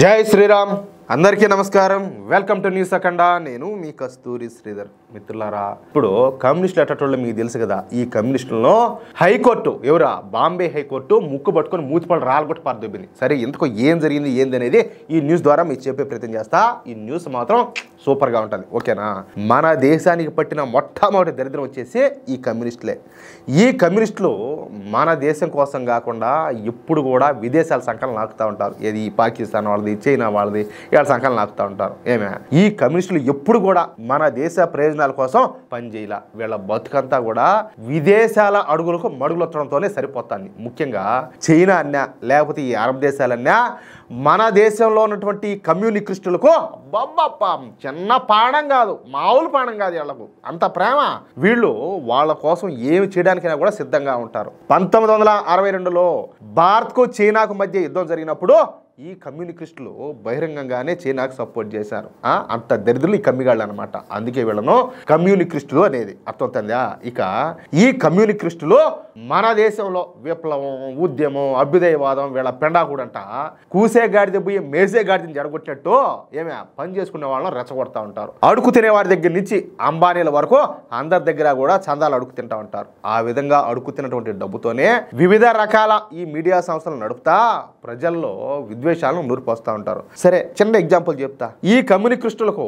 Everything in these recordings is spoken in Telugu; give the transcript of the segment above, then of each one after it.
జై శ్రీరామ్ అందరికీ నమస్కారం. వెల్కమ్ టు న్యూస్ అఖండ. నేను మీ కస్తూరి శ్రీధర్. మిత్రులారా, ఇప్పుడు కమ్యూనిస్టులు అట్టేటోళ్ళు మీకు తెలుసు కదా. ఈ కమ్యూనిస్టులను హైకోర్టు ఎవరా బాంబే హైకోర్టు ముక్కు పట్టుకొని మూతిపళ్ళు రాలగొట్టి పారదొబ్బింది. సరే, ఇంతకు ఏం జరిగింది ఏంది అనేది ఈ న్యూస్ ద్వారా మీకు చెప్పే ప్రయత్నం చేస్తా. ఈ న్యూస్ మాత్రం సూపర్గా ఉంటుంది, ఓకేనా. మన దేశానికి పట్టిన మొట్టమొదటి దరిద్రం వచ్చేసి ఈ కమ్యూనిస్టులే. ఈ కమ్యూనిస్టులు మన దేశం కోసం కాకుండా ఎప్పుడు కూడా విదేశాల సంఖ్యలు నాకుతూ ఉంటారు. ఏది పాకిస్తాన్ వాళ్ళది, చైనా వాళ్ళది, వీళ్ళ సంఖ్యలు నాకుతూ ఉంటారు. ఏమే ఈ కమ్యూనిస్టులు ఎప్పుడు కూడా మన దేశ ప్రయోజనాల కోసం పనిచేయాల. వీళ్ళ బతుకంతా కూడా విదేశాల అడుగులకు మడుగులొత్తడంతోనే సరిపోతాన్ని. ముఖ్యంగా చైనా అన్నా లేకపోతే ఈ అరబ్ దేశాలన్నా మన దేశంలో ఉన్నటువంటి కమ్యూనిస్టులకు చిన్న పాఠం కాదు, మామూలు పాఠం కాదు. వీళ్ళకు అంత ప్రేమ. వీళ్ళు వాళ్ళ కోసం ఏమి చేయడానికైనా కూడా సిద్ధంగా ఉంటారు. 1962లో భారత్కు చైనాకు మధ్య యుద్ధం జరిగినప్పుడు ఈ కమ్యూనిస్టులు బహిరంగంగానే చైనాకు సపోర్ట్ చేశారు. అంత దరిద్రులు ఈ కమ్మిగాళ్ళు అనమాట. అందుకే వీళ్ళను కమ్యూనిస్టులు అనేది అర్థమవుతుందా. ఇక ఈ కమ్యూనిస్టులు మన దేశంలో విప్లవం, ఉద్యమం, అభ్యుదయవాదం వీళ్ళ పెండాకూడంట కూసే గాడిద పోయి మేసే గాడిదని జడగొట్టినట్టు ఏమే పని చేసుకునే వాళ్ళని రెచ్చగొడతా ఉంటారు. అడుగు తినేవాడి దగ్గర నుంచి అంబానీల వరకు అందరి దగ్గర కూడా చందాలు అడుగు తింటా ఉంటారు. ఆ విధంగా అడుగు తిన్నటువంటి డబ్బుతోనే వివిధ రకాల ఈ మీడియా సంస్థలు నడుపుతా ప్రజల్లో విద్వేషాలను నూరిపోస్తూ ఉంటారు. సరే, చిన్న ఎగ్జాంపుల్ చెప్తా. ఈ కమ్యూనిస్టులకు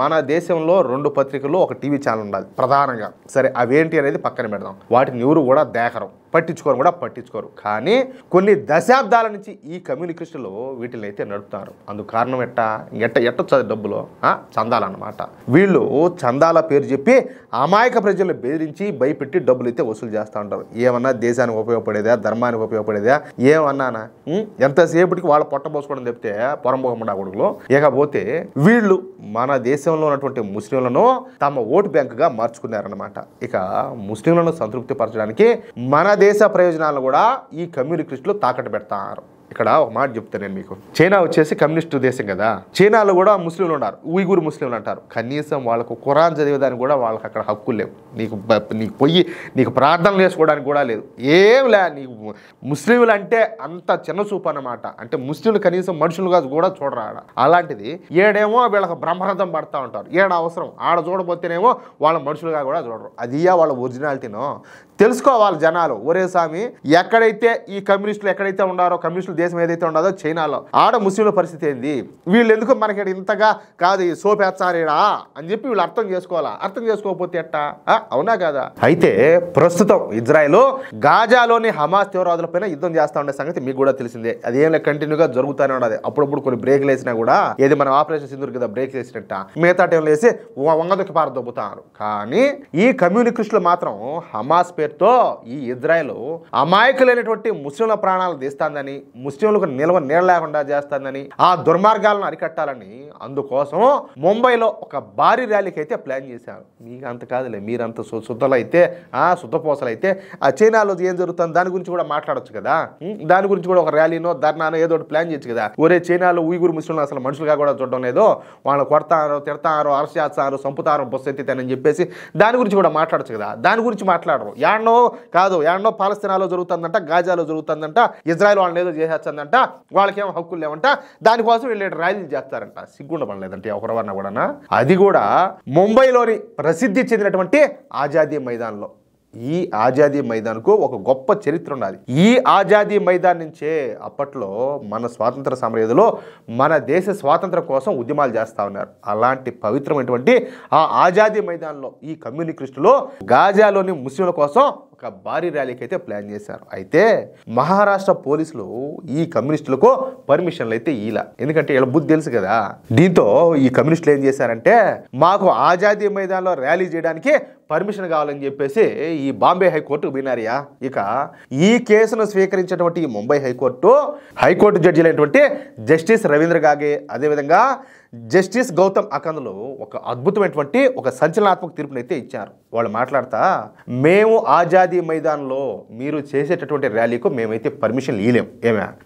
మన దేశంలో 2 పత్రికలు, ఒక టీవీ ఛానల్ ఉండాలి ప్రధానంగా. సరే, అవేంటి అనేది పక్కన పెడదాం. వాటిని ఎవరు కూడా దేకరం, పట్టించుకోరు. కానీ కొన్ని దశాబ్దాల నుంచి ఈ కమ్యూనిస్టులు వీటిని అయితే నడుపుతారు. అందుకు కారణం ఎట్టొచ్చు డబ్బులు చందాలన్నమాట. వీళ్ళు చందాల పేరు చెప్పి అమాయక ప్రజలను బెదిరించి భయపెట్టి డబ్బులు అయితే వసూలు చేస్తూ ఉంటారు. ఏమన్నా దేశానికి ఉపయోగపడేదా, ధర్మానికి ఉపయోగపడేదా, ఏమన్నానా ఎంతసేపటికి వాళ్ళ పొట్టబోసుకోవడం చెప్తే పొరంబోకముండా కొడుకులు. ఇకపోతే వీళ్ళు మన దేశంలో ఉన్నటువంటి ముస్లింలను తమ ఓటు బ్యాంకుగా మార్చుకున్నారన్నమాట. ఇక ముస్లింలను సంతృప్తి పరచడానికి మన దేశ ప్రయోజనాలను కూడా ఈ కమ్యూనిస్టులు తాకట్టు పెడతారు. ఇక్కడ ఒక మాట చెప్తాను నేను మీకు. చైనా వచ్చేసి కమ్యూనిస్టు దేశం కదా. చైనాలో కూడా ముస్లింలు ఉన్నారు, ఉయ్గురు ముస్లింలు అంటారు. కనీసం వాళ్ళకు ఖురాన్ చదివేదానికి కూడా వాళ్ళకి అక్కడ హక్కులు లేవు. నీకు పోయి నీకు ప్రార్థనలు చేసుకోవడానికి కూడా లేదు, ఏం లే. నీకు ముస్లింలు అంటే అంత చిన్న చూపు అన్నమాట. అంటే ముస్లింలు కనీసం మనుషులుగా కూడా చూడరా. అలాంటిది ఏడేమో వీళ్ళకి బ్రహ్మరథం పడతా ఉంటారు. అవసరం ఆడ చూడబోతేనేమో వాళ్ళ మనుషులుగా కూడా చూడరు. అదియా వాళ్ళ ఒరిజినాలిటీనో తెలుసుకోవాలి జనాలు. ఒరే స్వామి, ఎక్కడైతే ఈ కమ్యూనిస్టులు ఎక్కడైతే ఉన్నారో, కమ్యూనిస్టుల దేశం ఏదైతే ఉండదో చైనాలో, ఆడ ముస్లింల పరిస్థితి ఏంది, వీళ్ళు ఎందుకు మనకి ఇంతగా కాదు ఈ సోపేచ్చారేడా అని చెప్పి వీళ్ళు అర్థం చేసుకోవాలా. అర్థం చేసుకోకపోతే ఎట్టా? అవునా కదా. అయితే ప్రస్తుతం ఇజ్రాయెల్ గాజాలోని హమాస్ తీవ్రవాదులపైన యుద్ధం చేస్తా ఉండే సంగతి మీకు కూడా తెలిసిందే. అదేం కంటిన్యూగా జరుగుతూనే ఉండదు. అప్పుడప్పుడు కొన్ని బ్రేక్లు వేసినా కూడా, ఏది మన ఆపరేషన్ సింధూర్ కదా బ్రేక్ వేసినట్ట, మిగతా టైంలో వేసి వంగదొక్కి పారదొబ్బుతారు. కానీ ఈ కమ్యూనిస్టులు మాత్రం హమాస్ పేరుతో ఈ ఇజ్రాయెల్ అమాయకులైనటువంటి ముస్లింల ప్రాణాలు తీస్తాందని, ముస్లింలకు నిల్వ నీడ లేకుండా చేస్తుందని, ఆ దుర్మార్గాలను అరికట్టాలని అందుకోసం ముంబైలో ఒక భారీ ర్యాలీకి అయితే ప్లాన్ చేశారు. మీకు అంత కాదులే, మీరంత శుద్ధలైతే శుద్ధపోసలైతే ఆ చైనాలో ఏం జరుగుతుంది దాని గురించి కూడా మాట్లాడొచ్చు కదా. దాని గురించి కూడా ఒక ర్యాలీనో ధర్నానో ఏదో ఒకటి ప్లాన్ చేయొచ్చు కదా. ఒరే చైనాలో ఉయ్గురు ముస్లింలు అసలు మనుషులుగా కూడా చూడడం లేదు, వాళ్ళు కొడతారు, తిడతారు, అరెస్ట్ చేస్తారు, చంపుతారు, బొస్సు ఎత్తితానని చెప్పేసి దాని గురించి కూడా మాట్లాడచ్చు కదా. దాని గురించి మాట్లాడరు. యాడనో పాలస్తీనాలో జరుగుతుందంట, గాజాలో జరుగుతుందంట, ఇజ్రాయెల్ వాళ్ళని ఏదో చేసేస్తుందంట, వాళ్ళకేమో హక్కులు లేవంట, దానికోసం వీళ్ళు ర్యాలీలు చేస్తారంట. సిగ్గుండబడలేదంటే ఒకరివన్నా కూడా. అది కూడా ముంబైలోని ప్రసిద్ధి చెందినటువంటి ఆజాదీ మైదాన్లో. ఈ ఆజాదీ మైదాన్కు ఒక గొప్ప చరిత్ర ఉన్నది. ఈ ఆజాదీ మైదాన్ నుంచే అప్పట్లో మన స్వాతంత్ర సమరయోధులు మన దేశ స్వాతంత్రం కోసం ఉద్యమాలు చేస్తూ ఉన్నారు. అలాంటి పవిత్రమైనటువంటి ఆ ఆజాదీ మైదాన్లో ఈ కమ్యూనిస్టులు గాజాలోని ముస్లింల కోసం ఒక భారీ ర్యాలీకి అయితే ప్లాన్ చేశారు. అయితే మహారాష్ట్ర పోలీసులు ఈ కమ్యూనిస్టులకు పర్మిషన్లు అయితే ఇలా, ఎందుకంటే వీళ్ళ బుద్ధి తెలుసు కదా. దీంతో ఈ కమ్యూనిస్టులు ఏం చేశారంటే, మాకు ఆజాదీ మైదాన్లో ర్యాలీ చేయడానికి పర్మిషన్ కావాలని చెప్పేసి ఈ బాంబే హైకోర్టు వినారియా. ఇక ఈ కేసును స్వీకరించినటువంటి ఈ ముంబై హైకోర్టు జడ్జిలైనటువంటి జస్టిస్ రవీంద్ర గాగే, అదేవిధంగా జస్టిస్ గౌతమ్ అకందులు ఒక అద్భుతమైనటువంటి ఒక సంచలనాత్మక తీర్పునైతే ఇచ్చారు. వాళ్ళు మాట్లాడతా, మేము ఆజాదీ మైదాన్లో మీరు చేసేటటువంటి ర్యాలీకు మేమైతే పర్మిషన్ ఇవ్వలేం.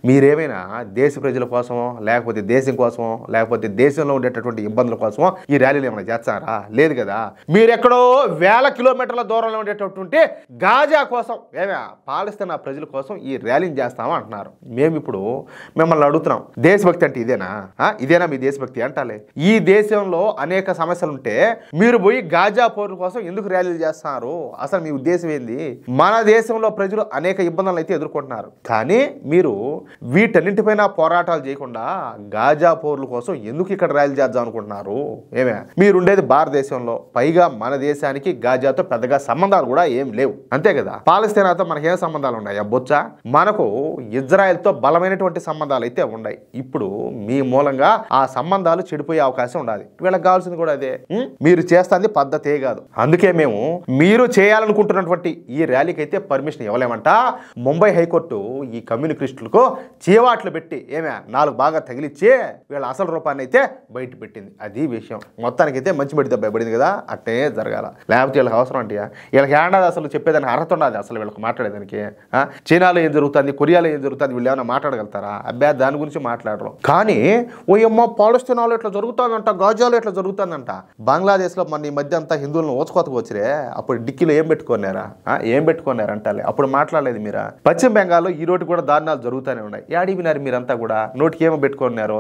మీరేమైనా దేశ ప్రజల కోసమో లేకపోతే దేశం కోసమో లేకపోతే దేశంలో ఉండేటటువంటి ఇబ్బందుల కోసమో ఈ ర్యాలీలు ఏమైనా చేస్తారా? లేదు కదా. మీరెక్కడో వేల కిలోమీటర్ల దూరంలో ఉండేటటువంటి గాజా కోసం పాలస్తీనా ప్రజల కోసం ఈ ర్యాలీని చేస్తామా అంటున్నారు. మేము ఇప్పుడు మిమ్మల్ని అడుగుతున్నాం, దేశభక్తి అంటే ఇదేనా మీ దేశభక్తి అంటాలే? ఈ దేశంలో అనేక సమస్యలు ఉంటే మీరు పోయి గాజా పౌరుల కోసం ఎందుకు ర్యాలీలు చేస్తున్నారు? అసలు మీ ఉద్దేశం ఏంది? మన దేశంలో ప్రజలు అనేక ఇబ్బందులు అయితే ఎదుర్కొంటున్నారు, కానీ మీరు వీటన్నింటిపైన పోరాటాలు చేయకుండా గాజా పౌరుల కోసం ఎందుకు ఇక్కడ ర్యాలీ చేద్దాం అనుకుంటున్నారు? మీరుండేది భారతదేశంలో, పైగా మన దేశానికి గాజాతో పెద్దగా సంబంధాలు కూడా ఏం లేవు, అంతే కదా. పాలస్తీనాతో మనకేం సంబంధాలు ఉన్నాయి? బొచ్చ. మనకు ఇజ్రాయెల్తో బలమైనటువంటి సంబంధాలు అయితే ఉన్నాయి. ఇప్పుడు మీ మూలంగా ఆ సంబంధాలు చెడిపోయే అవకాశం ఉండాలి. వీళ్ళకి కావాల్సింది కూడా అదే. మీరు చేస్తుంది పద్ధతే కాదు. అందుకే మేము మీరు చేయాలనుకుంటున్నటువంటి ఈ ర్యాలీకి అయితే పర్మిషన్ ఇవ్వలేమంట. ముంబై హైకోర్టు ఈ కమ్యూనిస్టులకు చీవాట్లు పెట్టి 4 బాగా తగిలిచ్చి వీళ్ళ అసలు రూపాన్ని అయితే బయట పెట్టింది. అది విషయం. మొత్తానికైతే మంచి బడి దెబ్బ పడింది కదా, అట్టే జరగాల. లేకపోతే వీళ్ళకి అవసరం అంటే వీళ్ళకి ఏడాది అసలు చెప్పేదానికి అర్హత ఉండదు అసలు వీళ్ళకి మాట్లాడేదానికి. చైనాలో ఏం జరుగుతుంది, కొరియాలో ఏం జరుగుతుంది, వీళ్ళు ఏమైనా మాట్లాడగలుగుతారా? అబ్బాయి దాని గురించి మాట్లాడరు. కానీ ఓయమ్మ పాలస్తీనాలో ఇట్లా జరుగుతుందంట, గాజాలో ఇట్లా జరుగుతుందంట. బంగ్లాదేశ్లో మన ఈ మధ్య అంతా హిందువులను ఓచుకోతకు వచ్చిరే, అప్పుడు డిక్కీలో ఏం పెట్టుకున్నారా? ఏం పెట్టుకున్నారు అంటాలే, అప్పుడు మాట్లాడలేదు మీరా? పశ్చిమ బెంగాల్లో ఈ రోడ్డు కూడా దారుణాలు జరుగుతూనే ఉన్నాయి. ఏడి వినారు మీరంతా కూడా? నోటికి ఏం పెట్టుకున్నారు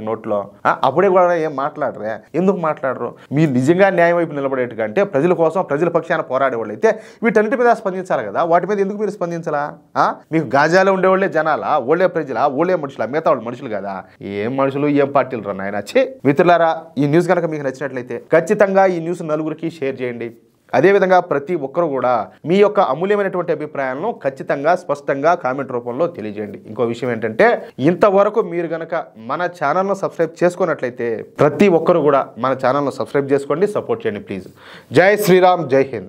నోట్లో? అప్పుడే కూడా ఏం మాట్లాడరే? ఎందుకు మాట్లాడరు? మీరు నిజంగా న్యాయం వైపు నిలబడేట్టుగా అంటే ప్రజల కోసం ప్రజల పక్షాన పోరాడేవాళ్ళు అయితే వీటన్నిటి మీద స్పందించాలి కదా. వాటి మీద ఎందుకు మీరు స్పందించాలా? మీకు గాజాలో ఉండేవాళ్ళే జనాలా? ఓళ్ళే ప్రజలా? ఓళ్ళే మనుషులా? మిగతా వాళ్ళు మనుషులు కదా. ఏం మనుషులు, ఏం పార్టీలు రా నాయన. మిత్రులారా, ఈ న్యూస్ కనుక మీకు నచ్చినట్లయితే ఖచ్చితంగా ఈ న్యూస్ నలుగురికి షేర్ చేయండి. అదేవిధంగా ప్రతి ఒక్కరు కూడా మీ యొక్క అమూల్యమైనటువంటి అభిప్రాయాలను ఖచ్చితంగా స్పష్టంగా కామెంట్ రూపంలో తెలియజేయండి. ఇంకో విషయం ఏంటంటే, ఇంతవరకు మీరు కనుక మన ఛానల్ను సబ్స్క్రైబ్ చేసుకున్నట్లయితే ప్రతి ఒక్కరు కూడా మన ఛానల్ను సబ్స్క్రైబ్ చేసుకోండి, సపోర్ట్ చేయండి ప్లీజ్. జై శ్రీరామ్, జై హింద్.